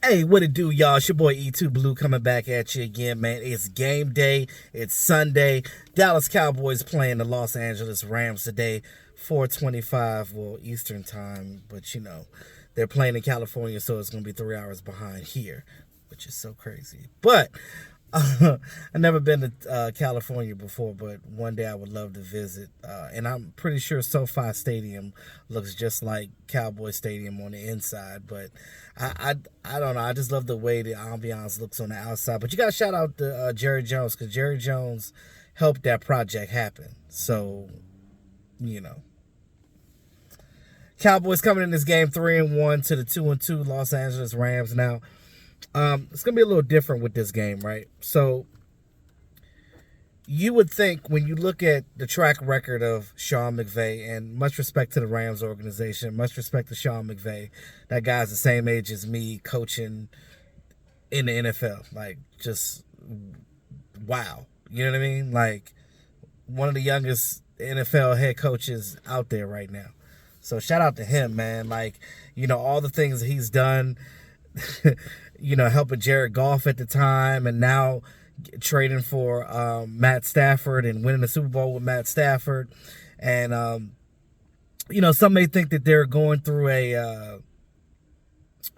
Hey, what it do, y'all? It's your boy E2 Blue coming back at you again, man. It's game day. It's Sunday. Dallas Cowboys playing the Los Angeles Rams today, 4:25, well, Eastern time. But, they're playing in California, so it's going to be 3 hours behind here, which is so crazy. But I've never been to California before, but one day I would love to visit. And I'm pretty sure SoFi Stadium looks just like Cowboy Stadium on the inside. But I don't know. I just love the way the ambiance looks on the outside. But you got to shout out to Jerry Jones, because Jerry Jones helped that project happen. So, you know. Cowboys coming in this game 3-1 to the 2-2 Los Angeles Rams. Now, it's gonna be a little different with this game, right? So you would think, when you look at the track record of Sean McVay, and much respect to the Rams organization, much respect to Sean McVay, that guy's the same age as me coaching in the NFL. Like, just wow. You know what I mean? Like, one of the youngest NFL head coaches out there right now. So shout out to him, man. Like, all the things that he's done, helping Jared Goff at the time, and now trading for Matt Stafford and winning the Super Bowl with Matt Stafford. And, some may think that they're going through a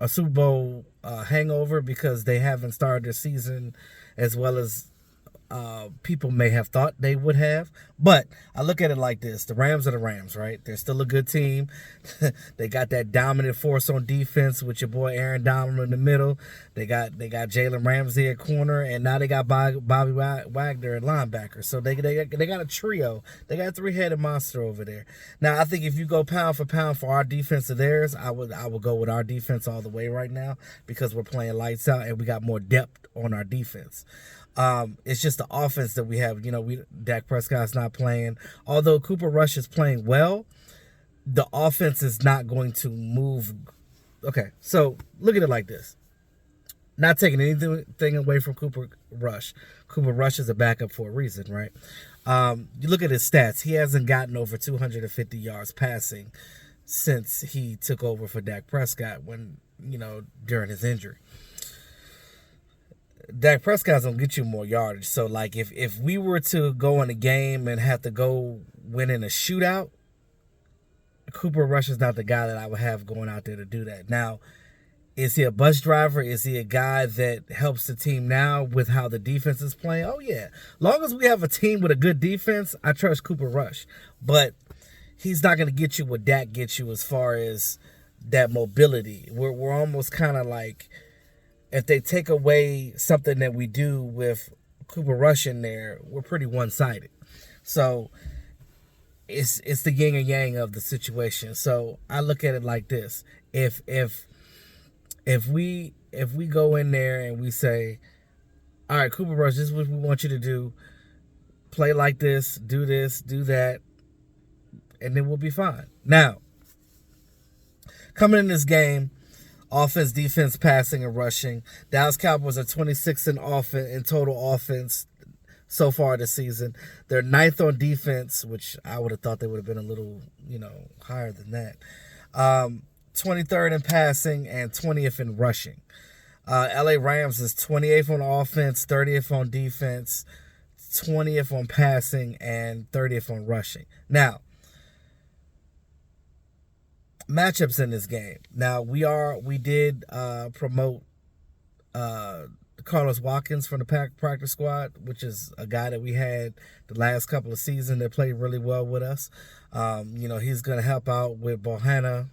Super Bowl hangover because they haven't started their season as well as people may have thought they would have. But I look at it like this: the Rams are the Rams, right? They're still a good team. They got that dominant force on defense with your boy Aaron Donald in the middle. They got Jalen Ramsey at corner, and now they got Bobby Wagner at linebacker. So they got a trio. They got a three-headed monster over there. Now, I think if you go pound for pound for our defense to theirs, I would go with our defense all the way right now, because we're playing lights out and we got more depth on our defense. It's just the offense that we have. Dak Prescott's not playing. Although Cooper Rush is playing well, the offense is not going to move. Okay, so look at it like this. Not taking anything away from Cooper Rush. Cooper Rush is a backup for a reason, right? You look at his stats. He hasn't gotten over 250 yards passing since he took over for Dak Prescott during his injury. Dak Prescott's gonna get you more yardage. So, like, if we were to go in a game and have to go win in a shootout, Cooper Rush is not the guy that I would have going out there to do that. Now, is he a bus driver? Is he a guy that helps the team now with how the defense is playing? Oh, yeah. Long as we have a team with a good defense, I trust Cooper Rush. But he's not going to get you what Dak gets you as far as that mobility. We're almost kind of like, if they take away something that we do with Cooper Rush in there, we're pretty one-sided. So it's the yin and yang of the situation. So I look at it like this: if we go in there and we say, all right, Cooper Rush, this is what we want you to do. Play like this, do that, and then we'll be fine. Now, coming in this game, offense, defense, passing, and rushing, Dallas Cowboys are 26 in total offense so far this season. They're ninth on defense, which I would have thought they would have been a little, higher than that. 23rd in passing and 20th in rushing. LA Rams is 28th on offense, 30th on defense, 20th on passing, and 30th on rushing. Now, matchups in this game. Now, we did promote Carlos Watkins from the practice squad, which is a guy that we had the last couple of seasons that played really well with us. He's going to help out with Bohanna,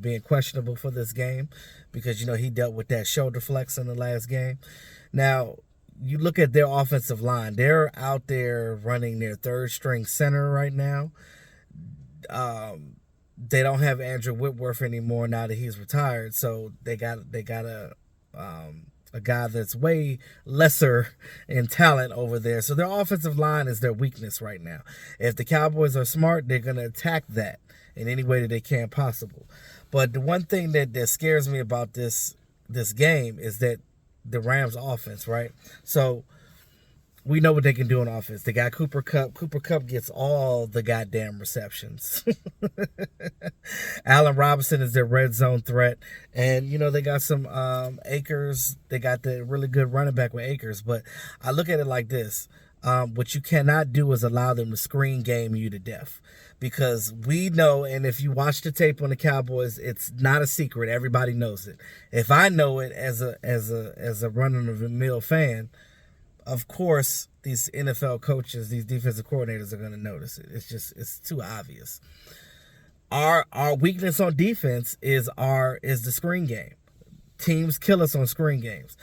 being questionable for this game, because, he dealt with that shoulder flex in the last game. Now, you look at their offensive line. They're out there running their third string center right now. They don't have Andrew Whitworth anymore now that he's retired, so they got a guy that's way lesser in talent over there. So their offensive line is their weakness right now. If the Cowboys are smart, they're going to attack that in any way that they can possible. But the one thing that scares me about this game is that the Rams offense, right? So we know what they can do on offense. They got Cooper Kupp. Cooper Kupp gets all the goddamn receptions. Allen Robinson is their red zone threat. And, you know, they got some Akers. They got the really good running back with Akers. But I look at it like this. What you cannot do is allow them to screen game you to death. Because we know, and if you watch the tape on the Cowboys, it's not a secret. Everybody knows it. If I know it as a run-of-the-mill fan, of course, these NFL coaches, these defensive coordinators are going to notice it. It's too obvious. Our weakness on defense is the screen game. Teams kill us on screen games.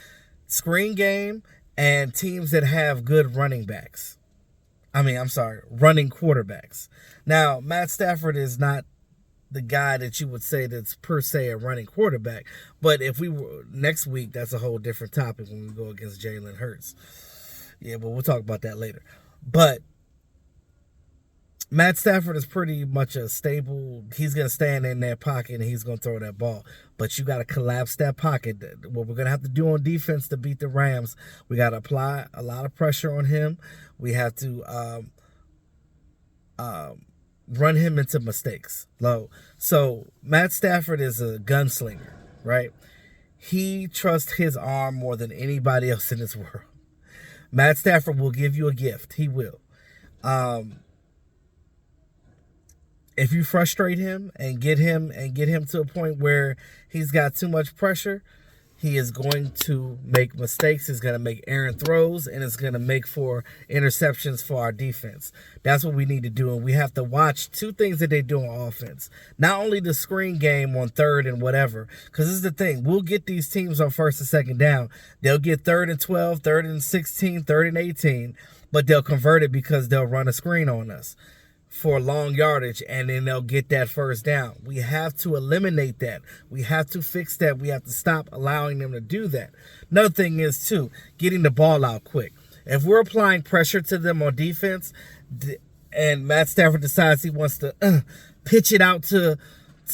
Screen game and teams that have good running quarterbacks. Now, Matt Stafford is not the guy that you would say that's per se a running quarterback. But if we were next week, that's a whole different topic when we go against Jalen Hurts. Yeah, but we'll talk about that later. But Matt Stafford is pretty much a stable. He's going to stand in that pocket and he's going to throw that ball. But you got to collapse that pocket. What we're going to have to do on defense to beat the Rams, we got to apply a lot of pressure on him. We have to run him into mistakes. So Matt Stafford is a gunslinger, right? He trusts his arm more than anybody else in this world. Matt Stafford will give you a gift. He will. If you frustrate him and get him to a point where he's got too much pressure, he is going to make mistakes. He's going to make errant throws, and it's going to make for interceptions for our defense. That's what we need to do, and we have to watch two things that they do on offense. Not only the screen game on third and whatever, because this is the thing. We'll get these teams on first and second down. They'll get 3rd and 12, 3rd and 16, 3rd and 18, but they'll convert it because they'll run a screen on us for long yardage, and then they'll get that first down. We have to eliminate that. We have to fix that. We have to stop allowing them to do that. Another thing is, too, getting the ball out quick. If we're applying pressure to them on defense, and Matt Stafford decides he wants to pitch it out to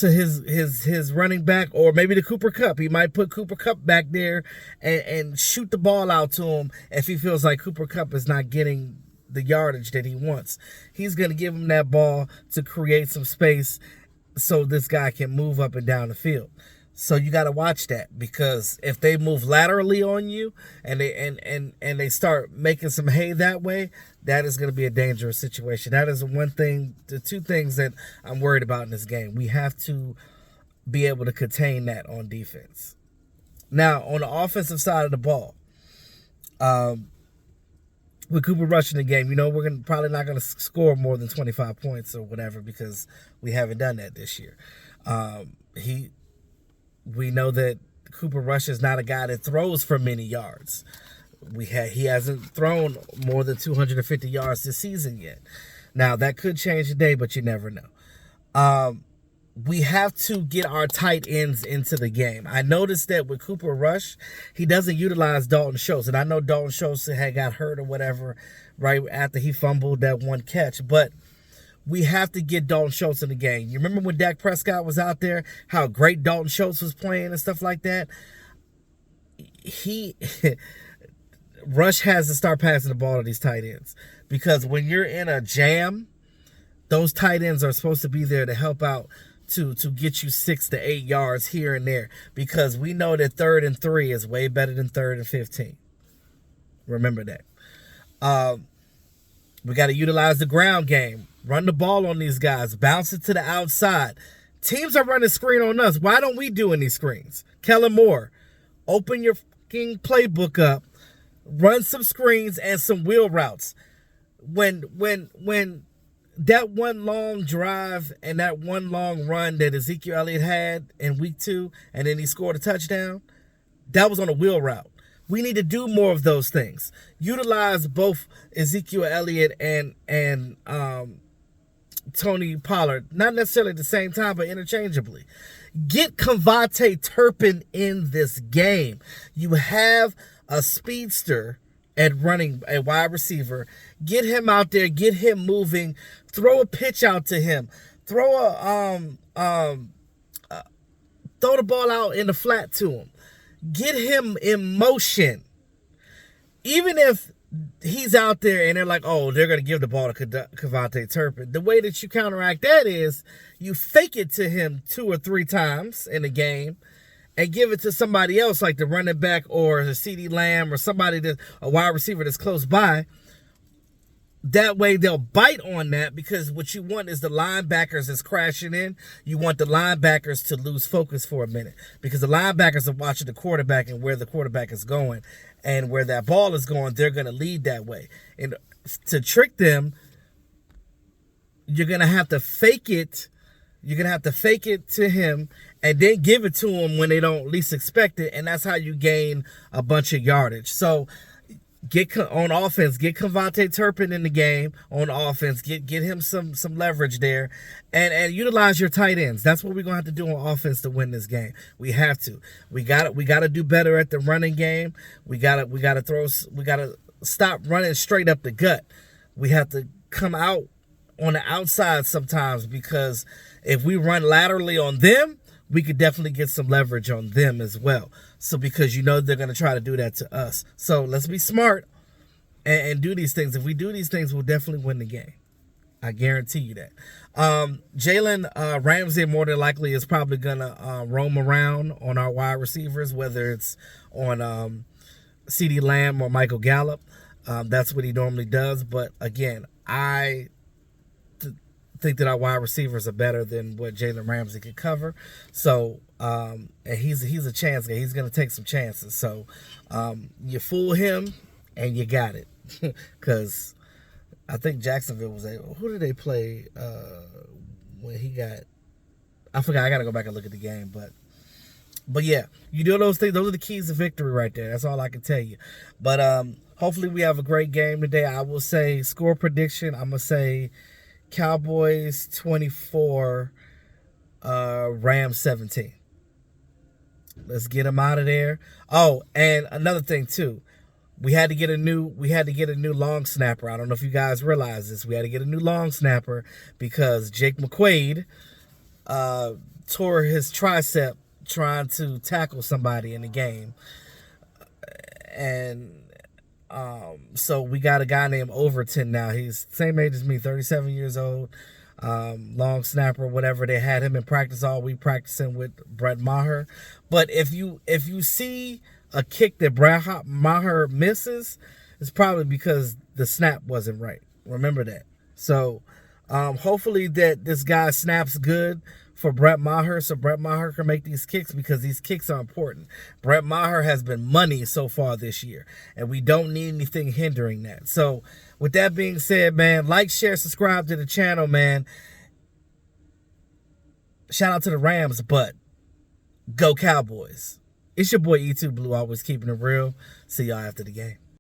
his running back, or maybe to Cooper Kupp. He might put Cooper Kupp back there and shoot the ball out to him if he feels like Cooper Kupp is not getting the yardage that he wants. He's going to give him that ball to create some space so this guy can move up and down the field. So you got to watch that, because if they move laterally on you and they start making some hay that way, that is going to be a dangerous situation. That is the two things that I'm worried about in this game. We have to be able to contain that on defense. Now, on the offensive side of the ball, with Cooper Rush in the game, we're probably not going to score more than 25 points or whatever, because we haven't done that this year. We know that Cooper Rush is not a guy that throws for many yards. He hasn't thrown more than 250 yards this season yet. Now, that could change today, but you never know. We have to get our tight ends into the game. I noticed that with Cooper Rush, he doesn't utilize Dalton Schultz. And I know Dalton Schultz had got hurt or whatever right after he fumbled that one catch. But we have to get Dalton Schultz in the game. You remember when Dak Prescott was out there, how great Dalton Schultz was playing and stuff like that? Rush has to start passing the ball to these tight ends. Because when you're in a jam, those tight ends are supposed to be there to help out, to get you 6 to 8 yards here and there, because we know that 3rd and 3 is way better than 3rd and 15. Remember that. We got to utilize the ground game. Run the ball on these guys. Bounce it to the outside. Teams are running screen on us. Why don't we do any screens? Kellen Moore, open your fucking playbook up. Run some screens and some wheel routes. When that one long drive and that one long run that Ezekiel Elliott had in week 2, and then he scored a touchdown, that was on a wheel route. We need to do more of those things. Utilize both Ezekiel Elliott and Tony Pollard, not necessarily at the same time, but interchangeably. Get Kavate Turpin in this game. You have a speedster at wide receiver. Get him out there. Get him moving. Throw a pitch out to him. Throw the ball out in the flat to him. Get him in motion. Even if he's out there and they're like, oh, they're going to give the ball to Kavontae Turpin. The way that you counteract that is you fake it to him 2 or 3 times in a game and give it to somebody else like the running back or the CeeDee Lamb or somebody that a wide receiver that's close by. That way they'll bite on that, because what you want is the linebackers that's crashing in. You want the linebackers to lose focus for a minute, because the linebackers are watching the quarterback and where the quarterback is going, and where that ball is going, they're going to lead that way. And to trick them, you're going to have to fake it. You're going to have to fake it to him and then give it to him when they don't least expect it. And that's how you gain a bunch of yardage. So get on offense, get Kavontae Turpin in the game on offense, get him some leverage there, and utilize your tight ends. That's what we're gonna have to do on offense to win this game. We have to. We gotta do better at the running game. We gotta stop running straight up the gut. We have to come out on the outside sometimes, because if we run laterally on them, we could definitely get some leverage on them as well. So because they're going to try to do that to us. So let's be smart and do these things. If we do these things, we'll definitely win the game. I guarantee you that. Jalen Ramsey more than likely is probably going to roam around on our wide receivers, whether it's on CeeDee Lamb or Michael Gallup. That's what he normally does. But again, I think that our wide receivers are better than what Jalen Ramsey could cover. So, and he's a chance guy. He's going to take some chances. So, you fool him and you got it. Because I think Jacksonville was who did they play when he got, I forgot. I got to go back and look at the game. But yeah, you do those things. Those are the keys to victory right there. That's all I can tell you. But hopefully we have a great game today. I will say score prediction. I'm going to say Cowboys 24, Rams 17. Let's get them out of there. Oh, and another thing too, we had to get a new long snapper. I don't know if you guys realize this. We had to get a new long snapper because Jake McQuaid tore his tricep trying to tackle somebody in the game, and so we got a guy named Overton now. He's the same age as me, 37 years old, long snapper, whatever. They had him in practice all week practicing with Brett Maher. But if you see a kick that Brett Maher misses, it's probably because the snap wasn't right. Remember that. So hopefully that this guy snaps good for Brett Maher, so Brett Maher can make these kicks, because these kicks are important. Brett Maher has been money so far this year, and we don't need anything hindering that. So with that being said, man, like, share, subscribe to the channel, man. Shout out to the Rams, but go Cowboys. It's your boy E2 Blue, always keeping it real. See y'all after the game.